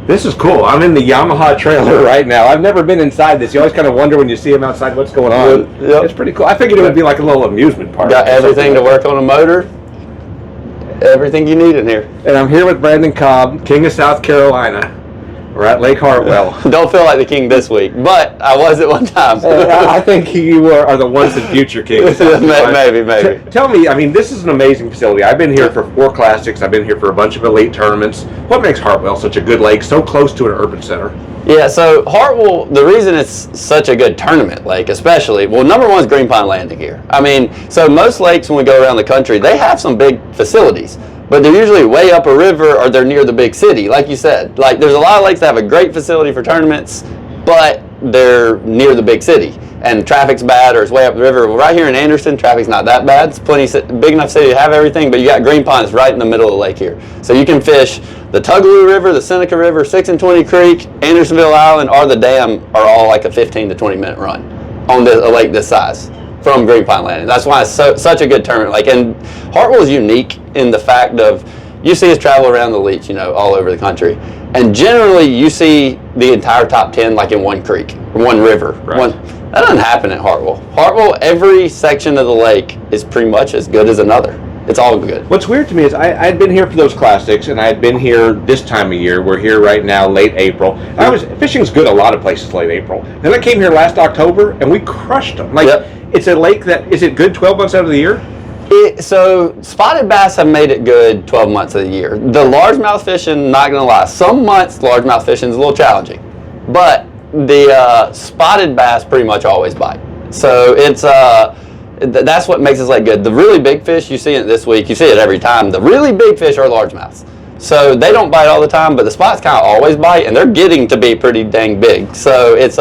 This is cool. I'm in the Yamaha trailer right now. I've never been inside this. You always kind of wonder when you see them outside what's going on. Yep. It's pretty cool. I figured it would be like a little amusement park. Got everything to work on a motor. Everything you need in here. And I'm here with Brandon Cobb, King of South Carolina. We're at Lake Hartwell. Don't feel like the king this week, but I was at one time. I think you are the once and future king of South Carolina. Maybe. Tell me, I mean, this is an amazing facility. I've been here for 4 classics. I've been here for a bunch of elite tournaments. What makes Hartwell such a good lake, so close to an urban center? Yeah, so Hartwell, the reason it's such a good tournament lake, especially, well, number one is Green Pine Landing here. I mean, so most lakes when we go around the country, they have some big facilities, but they're usually way up a river or they're near the big city, like you said. Like, there's a lot of lakes that have a great facility for tournaments, but they're near the big city, and traffic's bad or it's way up the river. Well, right here in Anderson, traffic's not that bad. It's big enough city to have everything, but you got Green Pine, it's right in the middle of the lake here. So you can fish the Tougaloo River, the Seneca River, 6 and 20 Creek, Andersonville Island, or the dam are all like a 15 to 20 minute run on a lake this size from Green Pine Landing. That's why it's such a good tournament. Like, and Hartwell is unique in the fact of you see us travel around the leach, all over the country, and generally you see the entire top 10 like in one creek, one river. Right. That doesn't happen at Hartwell. Hartwell, every section of the lake is pretty much as good as another. It's all good. What's weird to me is I had been here for those classics, and I had been here this time of year. We're here right now, late April. Fishing's good a lot of places late April. Then I came here last October, and we crushed them. It's a lake is it good 12 months out of the year? So spotted bass have made it good 12 months of the year. The largemouth fishing, not gonna lie, some months largemouth fishing is a little challenging, but the spotted bass pretty much always bite. So it's that's what makes this lake good. The really big fish, you see it this week, you see it every time. The really big fish are largemouths. So they don't bite all the time, but the spots kind of always bite, and they're getting to be pretty dang big. So it's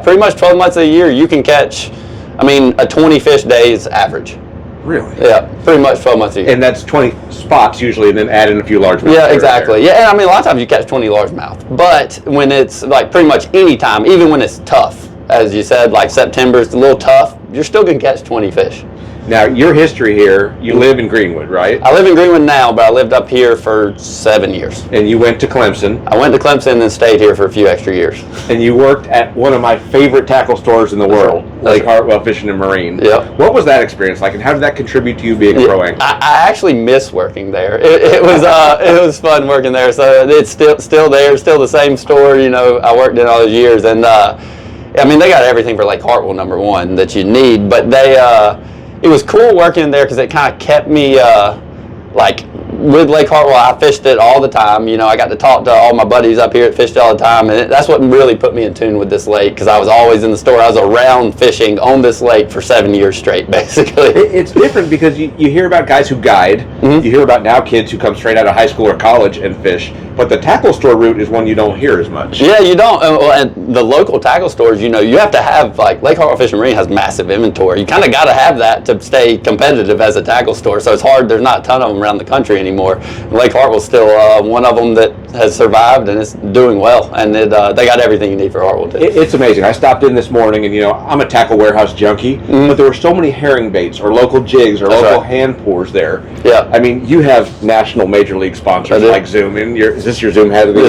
pretty much 12 months of the year you can catch, a 20 fish days average. Really? Yeah, pretty much 12 months a year. And that's 20 spots usually, and then add in a few largemouth. Yeah, exactly. Yeah, and a lot of times you catch 20 largemouth. But when it's like pretty much any time, even when it's tough, as you said, like September is a little tough, you're still going to catch 20 fish. Now, your history here, you live in Greenwood, right? I live in Greenwood now, but I lived up here for 7 years. And you went to Clemson. I went to Clemson and then stayed here for a few extra years. And you worked at one of my favorite tackle stores in the world, Lake Hartwell Fishing and Marine. Yeah. What was that experience like, and how did that contribute to you being a pro angler? I actually miss working there. It was fun working there. So it's still there, still the same store. I worked in all those years, and they got everything for Lake Hartwell, number one, that you need. But it was cool working there because it kind of kept me with Lake Hartwell. I fished it all the time. I got to talk to all my buddies up here that fished all the time, and that's what really put me in tune with this lake, because I was always in the store. I was around fishing on this lake for 7 years straight, basically. It's different because you hear about guys who guide. Mm-hmm. You hear about now kids who come straight out of high school or college and fish. But the tackle store route is one you don't hear as much. Yeah, you don't. And the local tackle stores, you have to have, like, Lake Hartwell Fishing Marine has massive inventory. You kind of got to have that to stay competitive as a tackle store. So it's hard. There's not a ton of them around the country anymore. And Lake Hartwell's still one of them that has survived and is doing well. And they got everything you need for Hartwell, too. It's amazing. I stopped in this morning, and, I'm a tackle warehouse junkie, but there were so many herring baits or local jigs or local hand pours there. Yeah. You have national major league sponsors like Zoom. Is this your Zoom head of the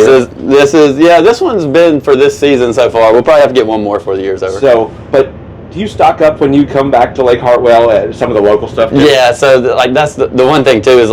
year? This one's been for this season so far. We'll probably have to get one more before the year's over. So, but do you stock up when you come back to Lake Hartwell at some of the local stuff? Too? Yeah, so that's the one thing too is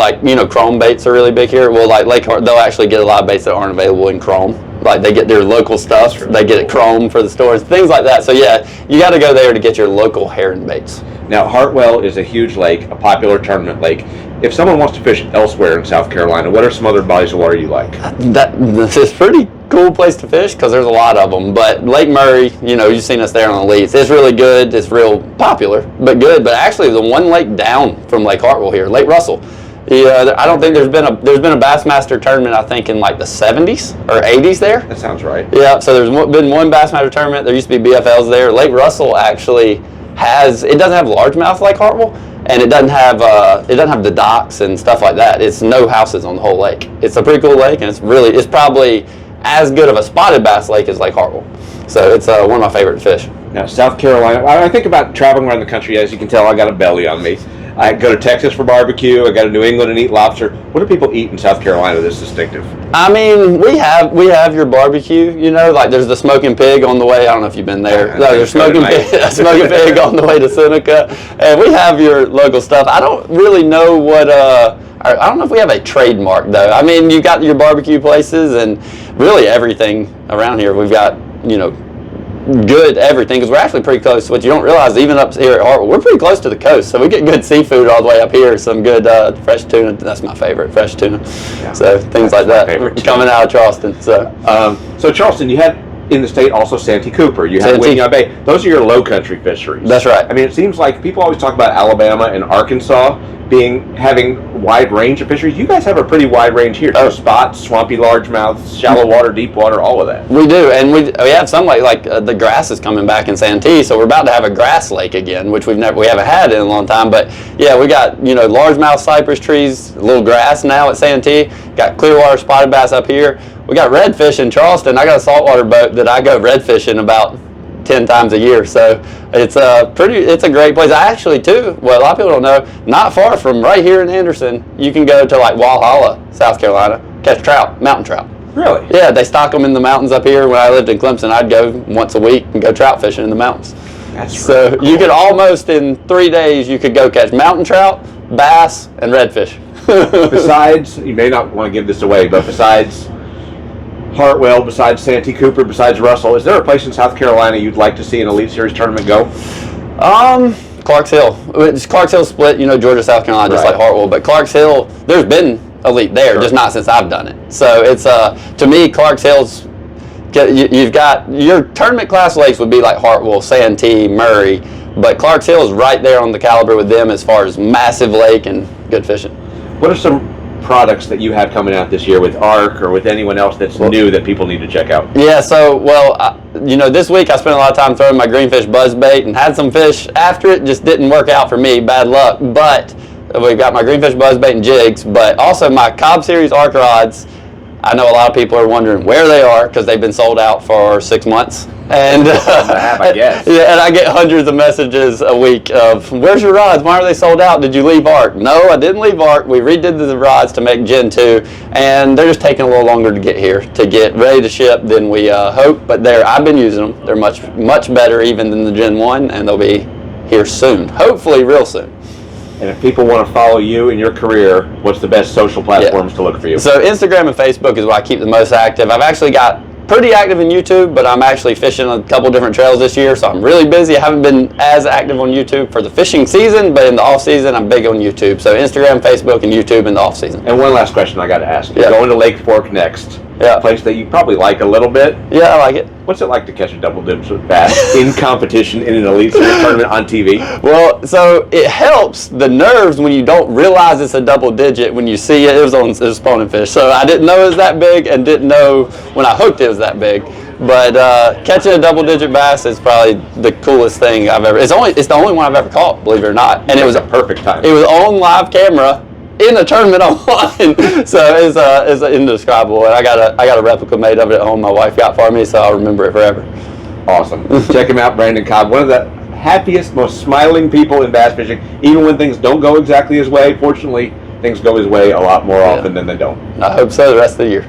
chrome baits are really big here. Well, they'll actually get a lot of baits that aren't available in chrome. Like, they get their local stuff, they get it chrome for the stores, things like that. So yeah, you got to go there to get your local herring baits. Now, Hartwell is a huge lake, a popular tournament lake. If someone wants to fish elsewhere in South Carolina, what are some other bodies of water you like? This is a pretty cool place to fish because there's a lot of them. But Lake Murray, you've seen us there on the leads. It's really good. It's real popular, but good. But actually, the one lake down from Lake Hartwell here, Lake Russell. Yeah, I don't think there's been a Bassmaster tournament, I think, in like the 70s or 80s there. That sounds right. Yeah, so there's been one Bassmaster tournament. There used to be BFLs there. Lake Russell actually it doesn't have largemouth like Hartwell, and it doesn't have the docks and stuff like that. It's no houses on the whole lake. It's a pretty cool lake, and it's probably as good of a spotted bass lake as Lake Hartwell. So it's one of my favorite fish. Now, South Carolina, I think about traveling around the country. As you can tell, I got a belly on me. I go to Texas for barbecue. I go to New England and eat lobster. What do people eat in South Carolina that's distinctive? I mean, we have your barbecue, you know, like there's the smoking pig on the way. I don't know if you've been there. No, there's smoking pig on the way to Seneca, and we have your local stuff. I don't really know what. I don't know if we have a trademark though. I mean, you got your barbecue places and really everything around here. We've got, you know, good everything because we're actually pretty close. What you don't realize, even up here at Hartwell, we're pretty close to the coast, so we get good seafood all the way up here. Some good fresh tuna. That's my favorite, fresh tuna. Yeah, so things like that coming out of Charleston. So Charleston, you had in the state also Santee Cooper. You have Winyah Bay. Those are your low country fisheries. That's right. I mean, it seems like people always talk about Alabama and Arkansas having wide range of fisheries. You guys have a pretty wide range here. Spots, swampy largemouths, shallow water, deep water, all of that. We do, and we have some like the grass is coming back in Santee, so we're about to have a grass lake again, which we haven't had in a long time. But yeah, we got, you know, largemouth cypress trees, a little grass now at Santee. Got clearwater spotted bass up here. We got redfish in Charleston. I got a saltwater boat that I go redfishing about 10 times a year, so it's a great place. I actually too, well, a lot of people don't know, not far from right here in Anderson, you can go to like Walhalla, South Carolina, catch trout, mountain trout. Really? Yeah, they stock them in the mountains up here. When I lived in Clemson, I'd go once a week and go trout fishing in the mountains. That's so really cool. You could almost in 3 days you could go catch mountain trout, bass, and redfish. Besides, you may not want to give this away, but besides Hartwell, besides Santee Cooper, besides Russell, is there a place in South Carolina you'd like to see an Elite Series tournament go? Clarks Hill. Clarks Hill split, you know, Georgia, South Carolina, just like Hartwell. But Clarks Hill, there's been Elite there, just not since I've done it. So it's to me, Clarks Hill's. You've got your tournament class lakes would be like Hartwell, Santee, Murray, but Clarks Hill is right there on the caliber with them as far as massive lake and good fishing. What are some products that you have coming out this year with ARC or with anyone else that's new that people need to check out? Yeah, so, you know, this week I spent a lot of time throwing my greenfish buzzbait and had some fish after it. Just didn't work out for me, bad luck. But we've got my greenfish buzzbait and jigs, but also my Cobb Series ARC rods. I know a lot of people are wondering where they are because they've been sold out for 6 months. And I guess. Yeah, and I get hundreds of messages a week of, where's your rods? Why are they sold out? Did you leave ARC? No, I didn't leave ARC. We redid the rods to make Gen 2, and they're just taking a little longer to get here, to get ready to ship than we hope. But I've been using them. They're much, much better even than the Gen 1, and they'll be here soon. Hopefully real soon. And if people want to follow you in your career, what's the best social platforms to look for you? So Instagram and Facebook is where I keep the most active. I've actually got pretty active in YouTube, but I'm actually fishing a couple different trails this year, so I'm really busy. I haven't been as active on YouTube for the fishing season, but in the off season, I'm big on YouTube. So Instagram, Facebook, and YouTube in the off season. And one last question I got to ask. You're going to Lake Fork next. Yeah. A place that you probably like a little bit. Yeah, I like it. What's it like to catch a double dibs with bass in competition in an Elite Series tournament on TV? Well, so it helps the nerves when you don't realize it's a double digit when you see it. It was spawning fish. So I didn't know it was that big and didn't know when I hooked it was that big. But catching a double digit bass is probably the coolest thing I've ever. It's the only one I've ever caught, believe it or not. And it was a perfect time. It was on live camera in a tournament online, so it's indescribable. And I got a replica made of it at home. My wife got for me, so I'll remember it forever. Awesome. Check him out, Brandon Cobb. One of the happiest, most smiling people in bass fishing. Even when things don't go exactly his way, fortunately, things go his way a lot more often than they don't. I hope so the rest of the year.